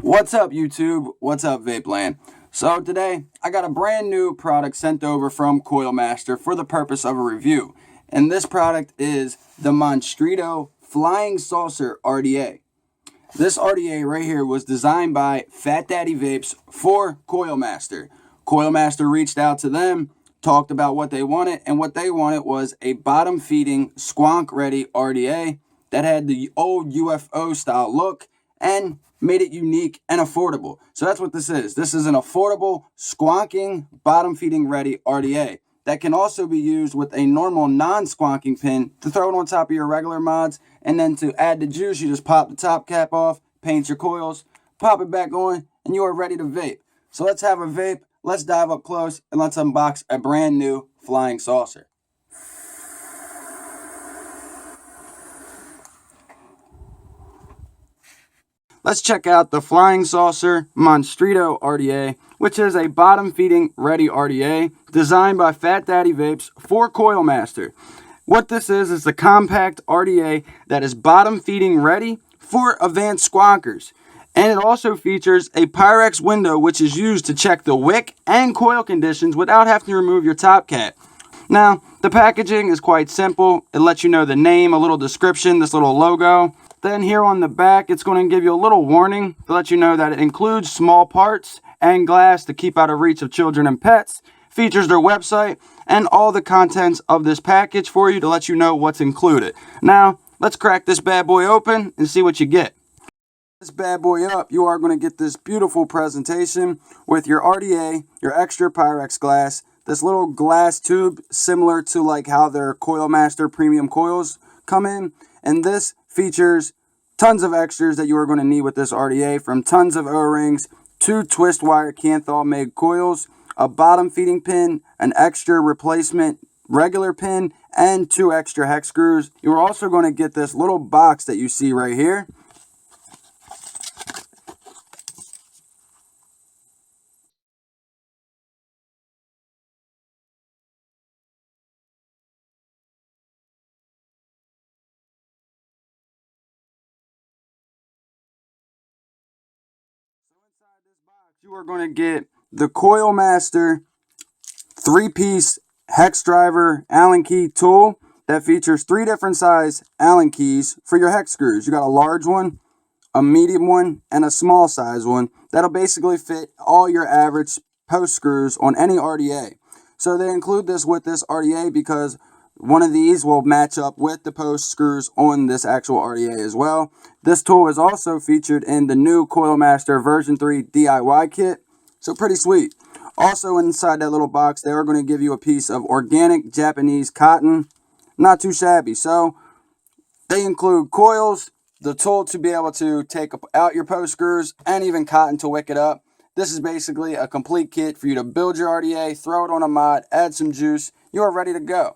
What's up, YouTube? What's up, Vape Land? So today, I got a brand new product sent over from Coil-Master for the purpose of a review. And this product is the Monstruito Flying Saucer RDA. This RDA right here was designed by Fat Daddy Vapes for Coil-Master. Coil-Master reached out to them, talked about what they wanted, and what they wanted was a bottom-feeding, squonk-ready RDA that had the old UFO style look and made it unique and affordable. So that's what this is. This is an affordable, squonking, bottom-feeding ready RDA that can also be used with a normal non-squonking pin to throw it on top of your regular mods, and then to add the juice, you just pop the top cap off, paint your coils, pop it back on, and you are ready to vape. So let's have a vape, let's dive up close, and let's unbox a brand new Flying Saucer. Let's check out the Flying Saucer Monstruito RDA, which is a bottom-feeding ready RDA designed by Fat Daddy Vapes for Coil-Master. What this is a compact RDA that is bottom-feeding ready for advanced squonkers. And it also features a Pyrex window, which is used to check the wick and coil conditions without having to remove your top cap. Now, the packaging is quite simple. It lets you know the name, a little description, this little logo. Then here on the back, it's going to give you a little warning to let you know that it includes small parts and glass to keep out of reach of children and pets. Features their website and all the contents of this package for you to let you know what's included. Now, let's crack this bad boy open and see what you get. This bad boy up, you are going to get this beautiful presentation with your RDA, your extra Pyrex glass, this little glass tube similar to like how their Coil-Master premium coils come in, and this features tons of extras that you are going to need with this RDA, from tons of O-rings, 2 twist wire Kanthal made coils, a bottom feeding pin, an extra replacement regular pin, and 2 extra hex screws. You're also going to get this little box that you see right here. Inside this box, you are going to get the Coil-Master 3-piece hex driver Allen key tool that features 3 different size Allen keys for your hex screws. You got a large one, a medium one, and a small size one that'll basically fit all your average post screws on any RDA. So they include this with this RDA because one of these will match up with the post screws on this actual RDA as well. This tool is also featured in the new Coil-Master version 3 DIY kit, so pretty sweet. Also inside that little box, they are going to give you a piece of organic Japanese cotton. Not too shabby. So they include coils, the tool to be able to take out your post screws, and even cotton to wick it up. This is basically a complete kit for you to build your RDA, throw it on a mod, add some juice. You are ready to go.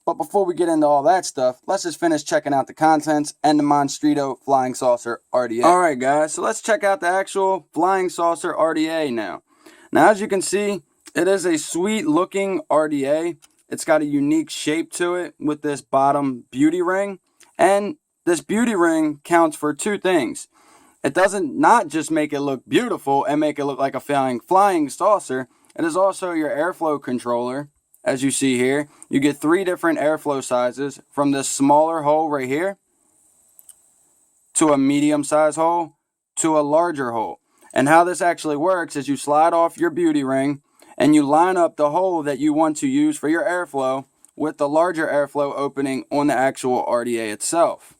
But before we get into all that stuff, let's just finish checking out the contents and the Monstruito Flying Saucer RDA. Alright guys, so let's check out the actual Flying Saucer RDA now. Now as you can see, it is a sweet looking RDA. It's got a unique shape to it with this bottom beauty ring. And this beauty ring counts for 2 things. It doesn't not just make it look beautiful and make it look like a flying saucer. It is also your airflow controller. As you see here, you get 3 different airflow sizes, from this smaller hole right here to a medium size hole to a larger hole. And how this actually works is you slide off your beauty ring and you line up the hole that you want to use for your airflow with the larger airflow opening on the actual RDA itself.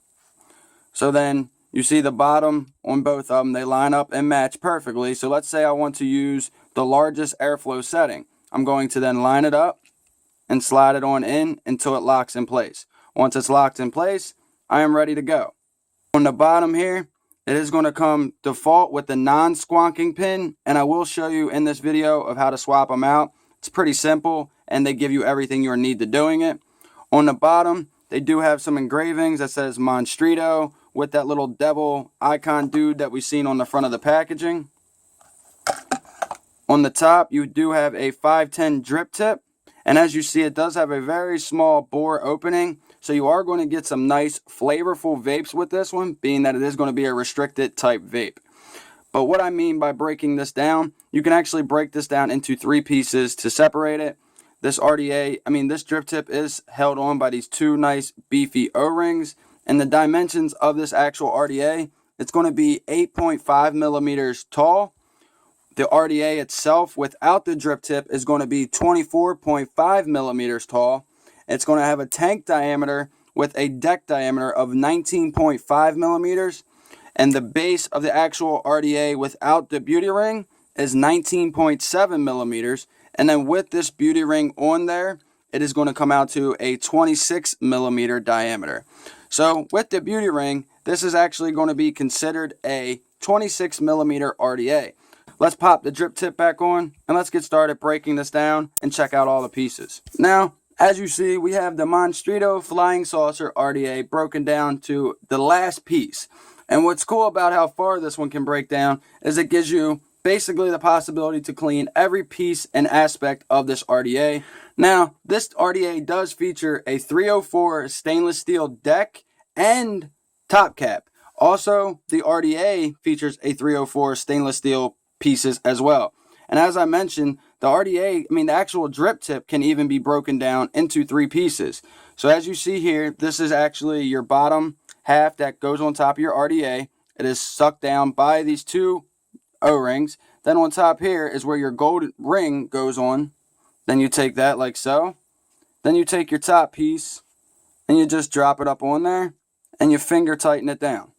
So then you see the bottom on both of them, they line up and match perfectly. So let's say I want to use the largest airflow setting. I'm going to then line it up and slide it on in until it locks in place. Once it's locked in place, I am ready to go. On the bottom here, it is going to come default with the non-squonking pin, and I will show you in this video of how to swap them out. It's pretty simple, and they give you everything you need to doing it. On the bottom, they do have some engravings that says Monstruito with that little devil icon dude that we've seen on the front of the packaging. On the top, you do have a 510 drip tip. And as you see, it does have a very small bore opening. So you are going to get some nice flavorful vapes with this one, being that it is going to be a restricted type vape. But what I mean by breaking this down, you can actually break this down into 3 pieces to separate it. This this drip tip is held on by these 2 nice beefy O-rings. And the dimensions of this actual RDA, it's going to be 8.5 millimeters tall. The RDA itself without the drip tip is going to be 24.5 millimeters tall. It's going to have a tank diameter with a deck diameter of 19.5 millimeters. And the base of the actual RDA without the beauty ring is 19.7 millimeters. And then with this beauty ring on there, it is going to come out to a 26 millimeter diameter. So with the beauty ring, this is actually going to be considered a 26 millimeter RDA. Let's pop the drip tip back on and let's get started breaking this down and check out all the pieces. Now, as you see, we have the Monstruito Flying Saucer RDA broken down to the last piece. And what's cool about how far this one can break down is it gives you basically the possibility to clean every piece and aspect of this RDA. Now, this RDA does feature a 304 stainless steel deck and top cap. Also, the RDA features a 304 stainless steel pieces as well. And as I mentioned, the RDA, the actual drip tip can even be broken down into 3 pieces. So as you see here, this is actually your bottom half that goes on top of your RDA. It is sucked down by these 2 O-rings. Then on top here is where your gold ring goes on. Then you take that like so. Then you take your top piece and you just drop it up on there and you finger tighten it down.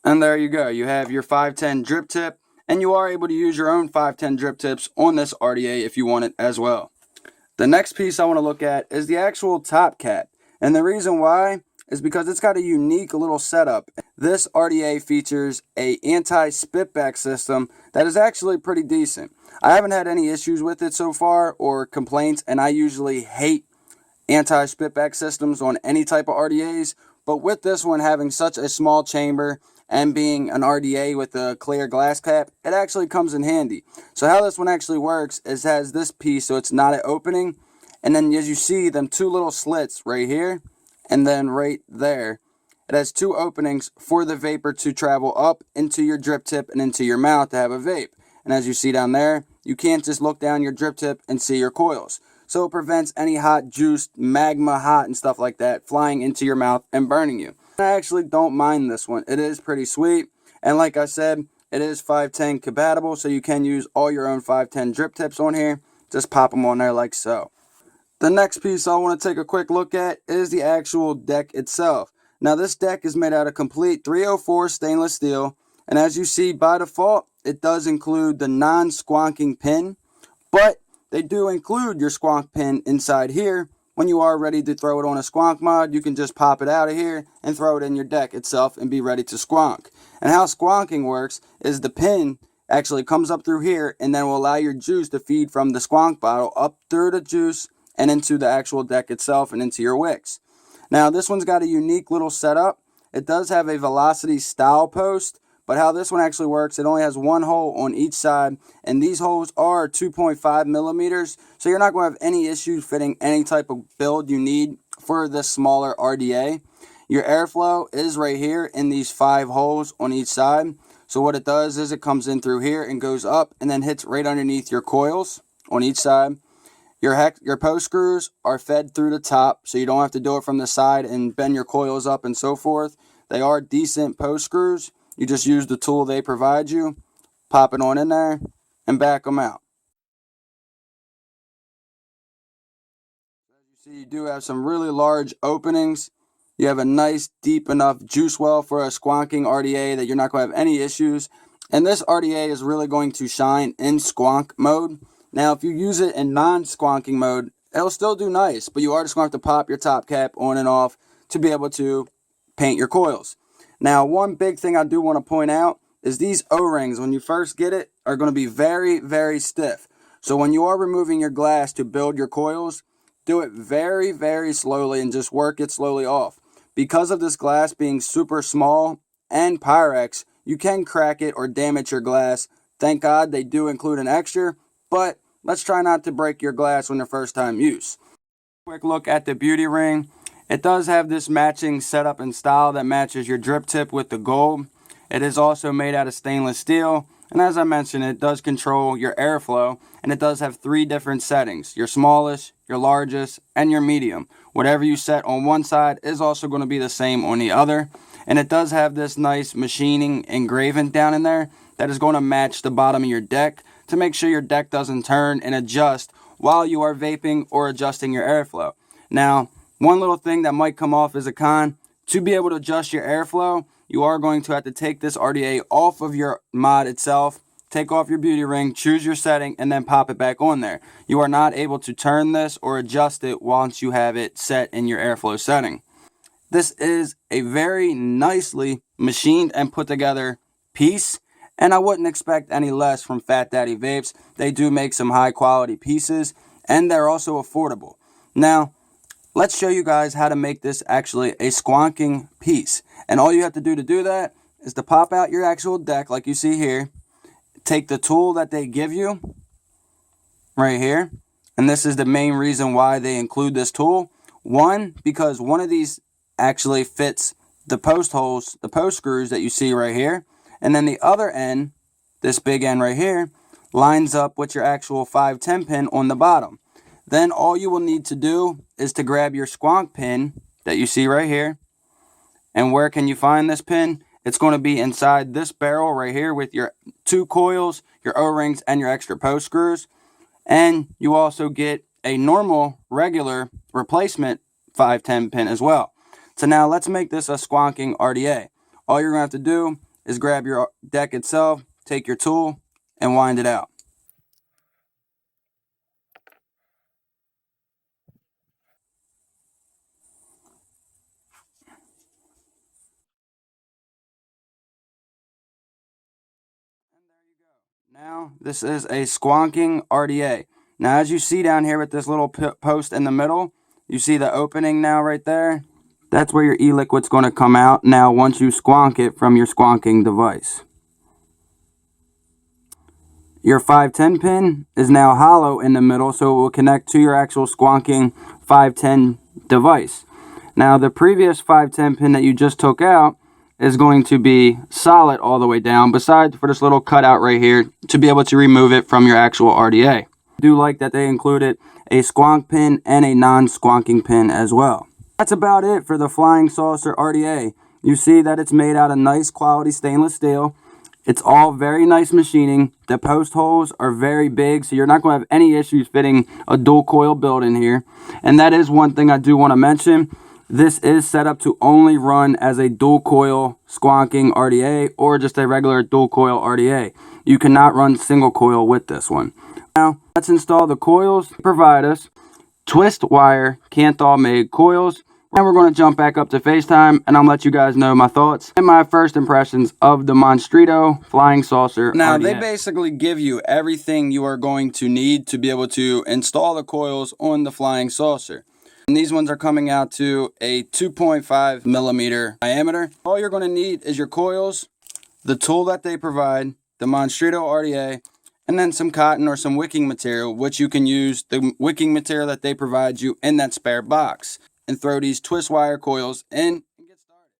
And there you go. You have your 510 drip tip, and you are able to use your own 510 drip tips on this RDA if you want it as well. The next piece I want to look at is the actual top cap. And the reason why is because it's got a unique little setup. This RDA features a anti-spitback system that is actually pretty decent. I haven't had any issues with it so far or complaints, and I usually hate anti-spitback systems on any type of RDAs. But with this one having such a small chamber and being an RDA with a clear glass cap, it actually comes in handy. So how this one actually works is it has this piece, so it's not an opening. And then as you see, them 2 little slits right here and then right there. It has 2 openings for the vapor to travel up into your drip tip and into your mouth to have a vape. And as you see down there, you can't just look down your drip tip and see your coils. So it prevents any hot juice, magma hot and stuff like that flying into your mouth and burning you. I actually don't mind this one. It is pretty sweet. And like I said, it is 510 compatible, so you can use all your own 510 drip tips on here. Just pop them on there like so. The next piece I want to take a quick look at is the actual deck itself. Now this deck is made out of complete 304 stainless steel. And as you see, by default, it does include the non-squonking pin. But they do include your squonk pin inside here. When you are ready to throw it on a squonk mod, you can just pop it out of here and throw it in your deck itself and be ready to squonk. And how squonking works is the pin actually comes up through here and then will allow your juice to feed from the squonk bottle up through the juice and into the actual deck itself and into your wicks. Now this one's got a unique little setup. It does have a velocity style post, but how this one actually works, it only has 1 hole on each side, and these holes are 2.5 millimeters, so you're not going to have any issues fitting any type of build you need for this smaller RDA. Your airflow is right here in these 5 holes on each side. So what it does is it comes in through here and goes up and then hits right underneath your coils on each side. Your post screws are fed through the top, so you don't have to do it from the side and bend your coils up and so forth. They are decent post screws. You just use the tool they provide you, pop it on in there, and back them out. As you see, you do have some really large openings. You have a nice, deep enough juice well for a squonking RDA that you're not going to have any issues. And this RDA is really going to shine in squonk mode. Now, if you use it in non-squonking mode, it'll still do nice, but you are just going to have to pop your top cap on and off to be able to paint your coils. Now, one big thing I do want to point out is these O-rings, when you first get it, are going to be very, very stiff. So when you are removing your glass to build your coils, do it very, very slowly and just work it slowly off. Because of this glass being super small and Pyrex, you can crack it or damage your glass. Thank God they do include an extra, but let's try not to break your glass on your first time use. Quick look at the beauty ring. It does have this matching setup and style that matches your drip tip with the gold. It is also made out of stainless steel, and as I mentioned, it does control your airflow, and it does have 3 different settings: your smallest, your largest, and your medium. Whatever you set on one side is also going to be the same on the other, and it does have this nice machining engraving down in there that is going to match the bottom of your deck to make sure your deck doesn't turn and adjust while you are vaping or adjusting your airflow. Now, one little thing that might come off as a con: to be able to adjust your airflow, you are going to have to take this RDA off of your mod itself, take off your beauty ring, choose your setting, and then pop it back on there. You are not able to turn this or adjust it once you have it set in your airflow setting. This is a very nicely machined and put together piece, and I wouldn't expect any less from Fat Daddy Vapes. They do make some high quality pieces, and they're also affordable. Now, let's show you guys how to make this actually a squonking piece. And all you have to do that is to pop out your actual deck like you see here. Take the tool that they give you right here. And this is the main reason why they include this tool. One, because one of these actually fits the post holes, the post screws that you see right here. And then the other end, this big end right here, lines up with your actual 510 pin on the bottom. Then all you will need to do is to grab your squonk pin that you see right here. And where can you find this pin? It's going to be inside this barrel right here with your 2 coils, your O-rings, and your extra post screws. And you also get a normal, regular replacement 510 pin as well. So now let's make this a squonking RDA. All you're going to have to do is grab your deck itself, take your tool, and wind it out. Now, this is a squonking RDA. Now, as you see down here with this little post in the middle, you see the opening now right there? That's where your e-liquid's going to come out now once you squonk it from your squonking device. Your 510 pin is now hollow in the middle, so it will connect to your actual squonking 510 device. Now, the previous 510 pin that you just took out is going to be solid all the way down, besides for this little cutout right here to be able to remove it from your actual RDA. I do like that they included a squonk pin and a non-squonking pin as well. That's about it for the Flying Saucer RDA. You see that it's made out of nice quality stainless steel. It's all very nice machining. The post holes are very big, so you're not going to have any issues fitting a dual coil build in here. And that is one thing I do want to mention. This is set up to only run as a dual coil squonking RDA or just a regular dual coil RDA. You cannot run single coil with this one. Now, let's install the coils they provide us. Twist wire Kanthal made coils. And we're going to jump back up to FaceTime, and I'm going to let you guys know my thoughts and my first impressions of the Monstruito Flying Saucer. Now, they basically give you everything you are going to need to be able to install the coils on the Flying Saucer. And these ones are coming out to a 2.5 millimeter diameter. All you're going to need is your coils, the tool that they provide, the Monstruito RDA, and then some cotton or some wicking material, which you can use the wicking material that they provide you in that spare box. And throw these twist wire coils in and get started.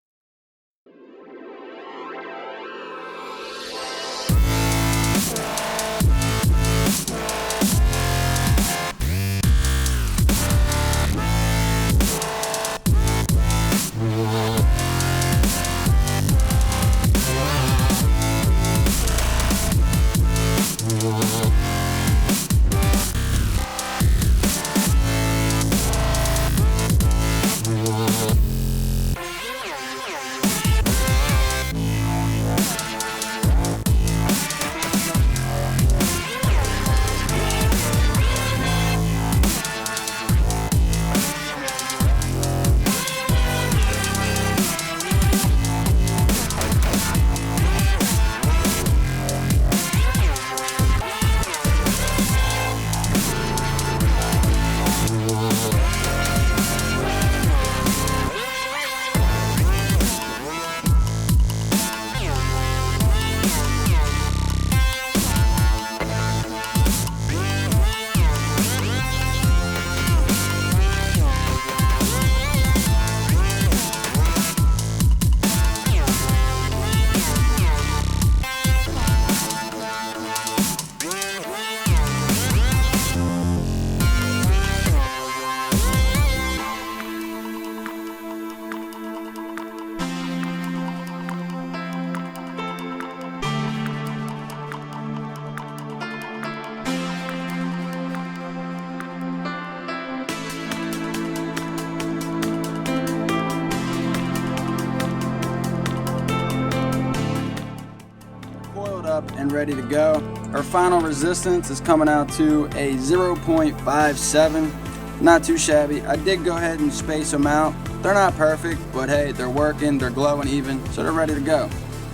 and ready to go. Our final resistance is coming out to a 0.57. Not too shabby. I did go ahead and space them out. They're not perfect, but hey, they're working, they're glowing even, so they're ready to go.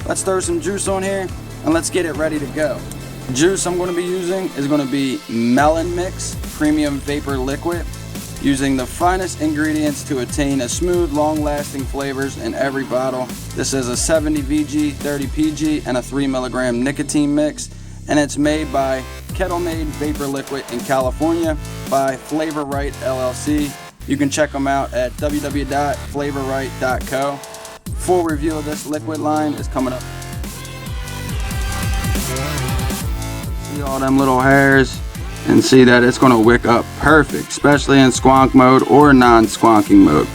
Let's throw some juice on here and let's get it ready to go. Juice I'm going to be using is going to be Melon Mix Premium Vapor Liquid, using the finest ingredients to attain a smooth, long-lasting flavors in every bottle. This is a 70 VG, 30 PG, and a 3 milligram nicotine mix, and it's made by Kettle Made Vapor Liquid in California by Flavor Right LLC. You can check them out at www.flavorright.co. Full review of this liquid line is coming up. See all them little hairs and see that it's going to wick up perfect, especially in squonk mode or non-squonking mode.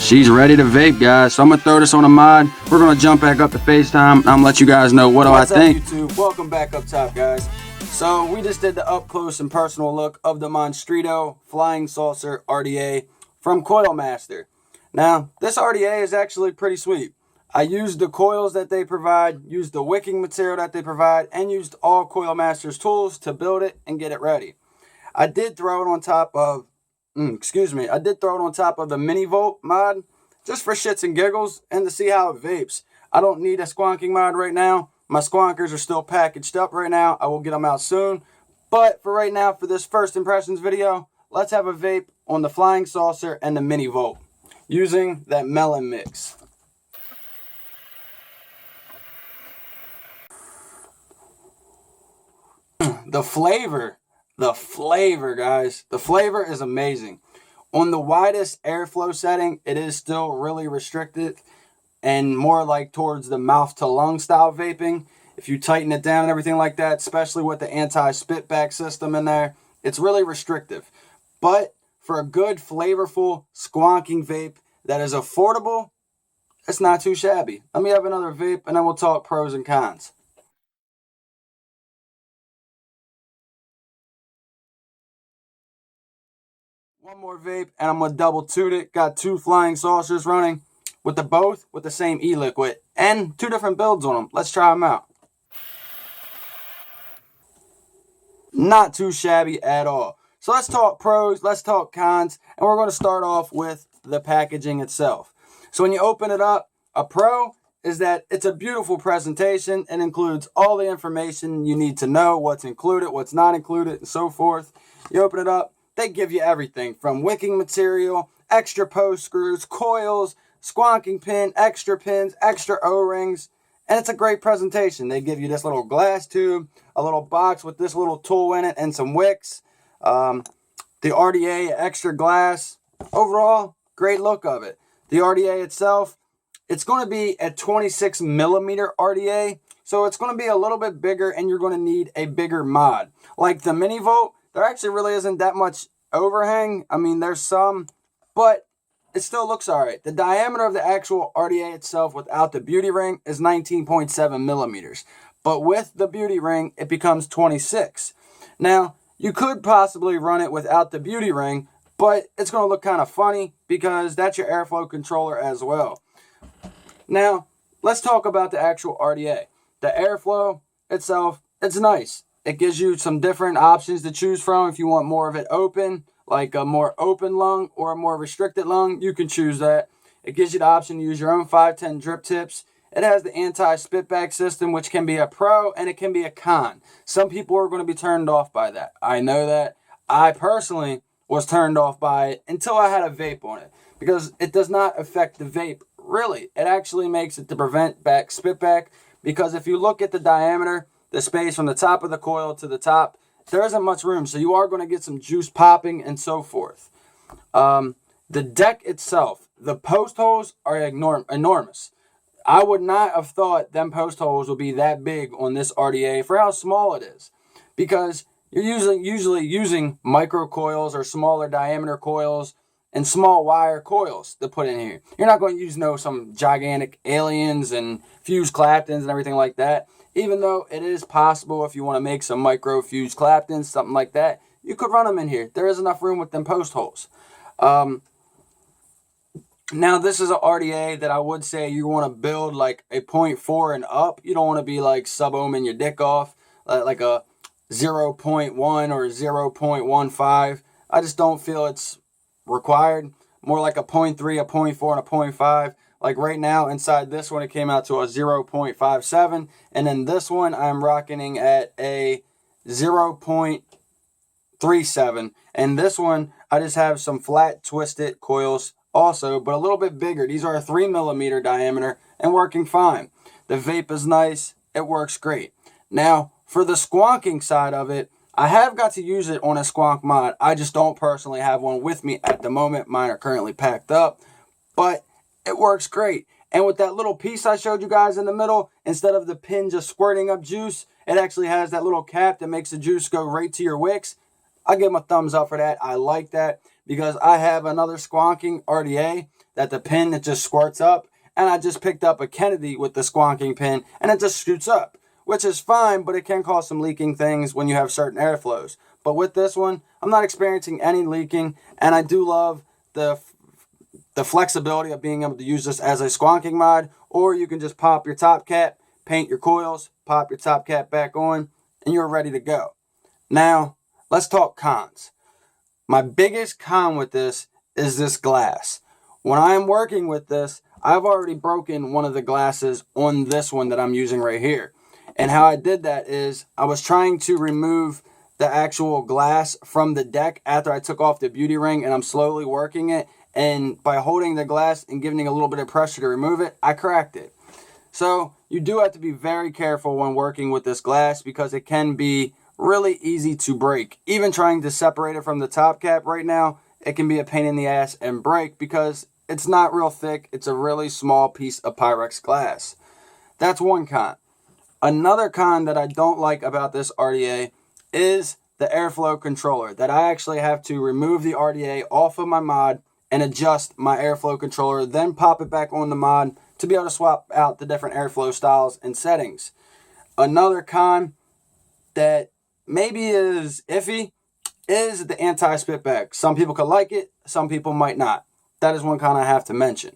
She's ready to vape, guys, so I'm going to throw this on a mod. We're going to jump back up to FaceTime. I'm going to let you guys know what do I think. What's up, YouTube? Welcome back up top, guys. So we just did the up close and personal look of the Monstruito Flying Saucer RDA from Coil-Master. Now, this RDA is actually pretty sweet. I used the coils that they provide, used the wicking material that they provide, and used all Coil-Master's tools to build it and get it ready. I did throw it on top of, I did throw it on top of the mini Vape mod, just for shits and giggles, and to see how it vapes. I don't need a squonking mod right now. My squonkers are still packaged up right now. I will get them out soon. But for right now, for this first impressions video, let's have a vape on the Flying Saucer and the mini Vape, using that melon mix. The flavor, guys. The flavor is amazing. On the widest airflow setting, it is still really restricted and more like towards the mouth to lung style vaping. If you tighten it down and everything like that, especially with the anti-spitback system in there, it's really restrictive. But for a good, flavorful, squonking vape that is affordable, it's not too shabby. Let me have another vape and then we'll talk pros and cons. One more vape and I'm going to double toot it. Got two Flying Saucers running with the same e-liquid and two different builds on them. Let's try them out. Not too shabby at all. So let's talk pros, let's talk cons, and we're going to start off with the packaging itself. So when you open it up, a pro is that it's a beautiful presentation and includes all the information you need to know, what's included, what's not included, and so forth. You open it up, they give you everything from wicking material, extra post screws, coils, squonking pin, extra pins, extra O-rings, and it's a great presentation. They give you this little glass tube, a little box with this little tool in it, and some wicks. The RDA extra glass. Overall, great look of it. The RDA itself, it's going to be a 26 millimeter RDA, so it's going to be a little bit bigger, and you're going to need a bigger mod. Like the mini Vape, there actually really isn't that much overhang. I mean, there's some, but it still looks alright. The diameter of the actual RDA itself without the beauty ring is 19.7 millimeters. But with the beauty ring, it becomes 26. Now, you could possibly run it without the beauty ring, but it's going to look kind of funny because that's your airflow controller as well. Now, let's talk about the actual RDA. The airflow itself, it's nice. It gives you some different options to choose from. If you want more of it open, like a more open lung or a more restricted lung, you can choose that. It gives you the option to use your own 510 drip tips. It has the anti-spitback system, which can be a pro and it can be a con. Some people are going to be turned off by that. I know that. I personally was turned off by it until I had a vape on it, because it does not affect the vape, really. It actually makes it to prevent spitback, because if you look at the diameter, the space from the top of the coil to the top, there isn't much room, so you are going to get some juice popping and so forth. The deck itself, the post holes are enormous. I would not have thought them post holes would be that big on this RDA for how small it is, because you're usually using micro coils or smaller diameter coils and small wire coils to put in here. You're not going to use some gigantic aliens and fused Claptons and everything like that. Even though it is possible, if you want to make some micro fused Claptons, something like that, you could run them in here. There is enough room with them post holes. Now, this is an RDA that I would say you want to build like a 0.4 and up. You don't want to be like sub-ohming your dick off, like a 0.1 or 0.15. I just don't feel it's required. More like a 0.3, a 0.4, and a 0.5. Like right now, inside this one, it came out to a 0.57. And then this one, I'm rocking at a 0.37. And this one, I just have some flat twisted coils also, but a little bit bigger. These are a 3mm diameter and working fine. The vape is nice. It works great. Now, for the squonking side of it, I have got to use it on a squonk mod. I just don't personally have one with me at the moment. Mine are currently packed up, but it works great. And with that little piece I showed you guys in the middle, instead of the pin just squirting up juice, it actually has that little cap that makes the juice go right to your wicks. I give them a thumbs up for that. I like that because I have another squonking RDA that the pin that just squirts up, and I just picked up a Kennedy with the squonking pin and it just scoots up, which is fine, but it can cause some leaking things when you have certain airflows. But with this one, I'm not experiencing any leaking, and I do love the flexibility of being able to use this as a squonking mod, or you can just pop your top cap, paint your coils, pop your top cap back on, and you're ready to go. Now, let's talk cons. My biggest con with this is this glass. When I'm working with this, I've already broken one of the glasses on this one that I'm using right here. And how I did that is I was trying to remove the actual glass from the deck after I took off the beauty ring, and I'm slowly working it. And by holding the glass and giving it a little bit of pressure to remove it, I cracked it. So you do have to be very careful when working with this glass because it can be really easy to break. Even trying to separate it from the top cap right now, it can be a pain in the ass and break because it's not real thick. It's a really small piece of Pyrex glass. That's one con. Another con that I don't like about this RDA is the airflow controller, that I actually have to remove the RDA off of my mod and adjust my airflow controller, then pop it back on the mod to be able to swap out the different airflow styles and settings. Another con that maybe is iffy is the anti-spitback. Some people could like it, some people might not. That is one con I have to mention.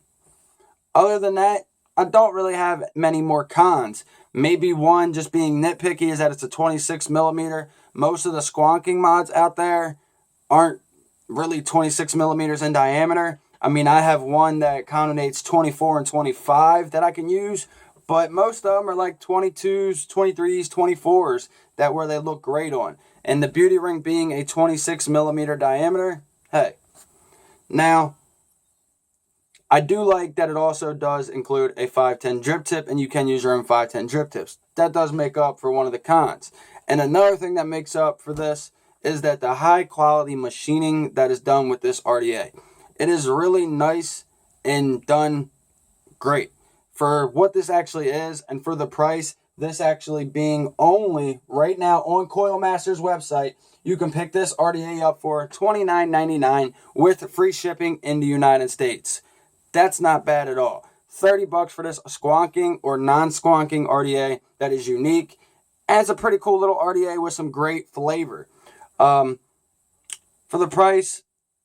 Other than that, I don't really have many more cons. Maybe one, just being nitpicky, is that it's a 26mm. Most of the squonking mods out there aren't really 26mm in diameter. I mean, I have one that combinates 24 and 25 that I can use, but most of them are like 22s, 23s, 24s, that where they look great on. And the beauty ring being a 26mm diameter, hey. Now, I do like that it also does include a 510 drip tip, and you can use your own 510 drip tips. That does make up for one of the cons. And another thing that makes up for this is that the high quality machining that is done with this RDA. It is really nice and done great. For what this actually is and for the price, this actually being only right now on Coil-Master's website, you can pick this RDA up for $29.99 with free shipping in the United States. That's not bad at all. $30 for this squonking or non-squonking RDA that is unique. And it's a pretty cool little RDA with some great flavor. For the price,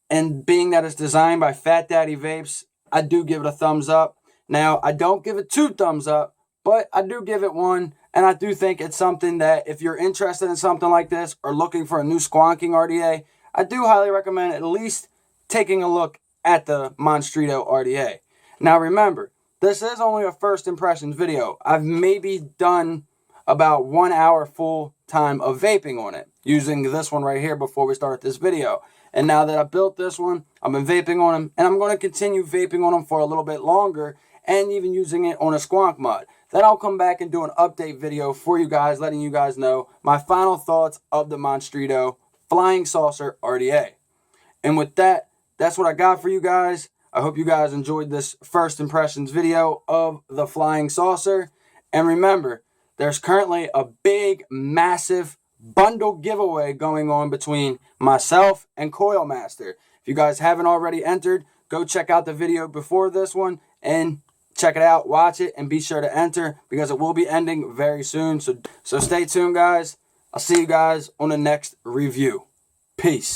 and being that it's designed by Fat Daddy Vapes, I do give it a thumbs up. Now, I don't give it 2 thumbs up, but I do give it 1. And I do think it's something that if you're interested in something like this or looking for a new squonking RDA, I do highly recommend at least taking a look at the Monstruito RDA. Now remember, this is only a first impressions video. I've maybe done about 1 hour full time of vaping on it, using this one right here before we start this video. And now that I built this one, I've been vaping on them, and I'm going to continue vaping on them for a little bit longer, and even using it on a squonk mod. Then I'll come back and do an update video for you guys, letting you guys know my final thoughts of the Monstruito Flying Saucer RDA. And with that, that's what I got for you guys. I hope you guys enjoyed this first impressions video of the Flying Saucer. And remember, there's currently a big, massive bundle giveaway going on between myself and Coil-Master. If you guys haven't already entered, go check out the video before this one and check it out, watch it, and be sure to enter because it will be ending very soon. So stay tuned, guys. I'll see you guys on the next review. Peace.